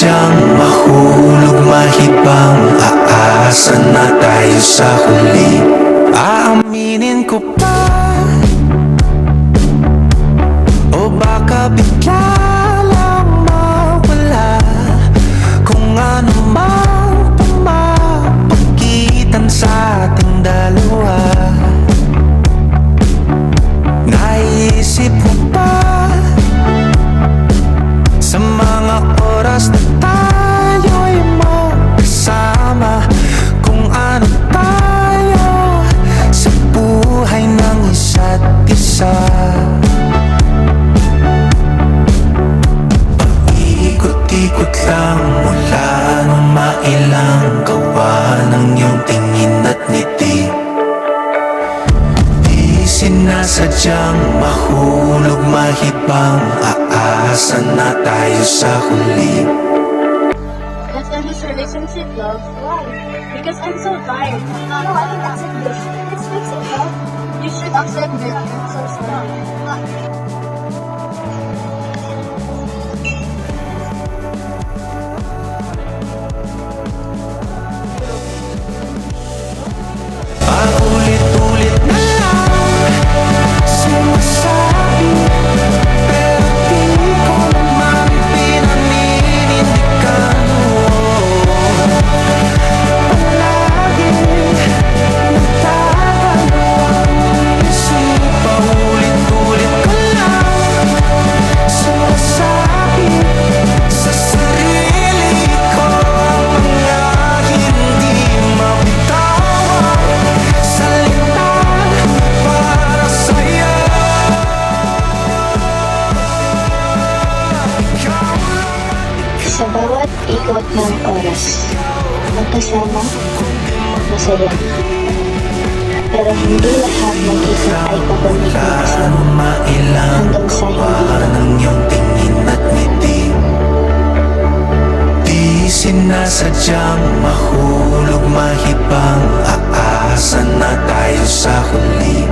sinasadyang mahulog mahibang, aasa na tayo sa huli. Aaminin ko pa, o baka bigla lang mawala kung ano mang pumapagitan sa ating dalawa. Naisip mo ba sa mga oras na tayo'y magkasama, kung ano tayo sa buhay ng isa't isa? Paikot-ikot lang mula nung mailang gawa ng iyong tingin at ngiti. Di sinasadyang mahulog mahibang, aasa na tayo sa huli. Let's end this relationship, love. Why? Because I'm so tired. No, I can accept this. Let's fix it, love. You should accept this. I'm so sorry. Paulit-ulit na lang sinasabi, pero di ko naman pinaninindigan mo. Palaging nagtatanong ang isip, paulit-ulit ko lang sinasabi sa sarili ko ang mga hindi mabitawang salita para sa'yo. Sa bawat ikot ng oras, magkasama, masaya. Pero hindi lahat ng isip ay papanig magkasama hanggang sa hindi. Ng iyong tingin at ngiti, di sinasadyang mahulog mahibang, aasa na tayo sa huli.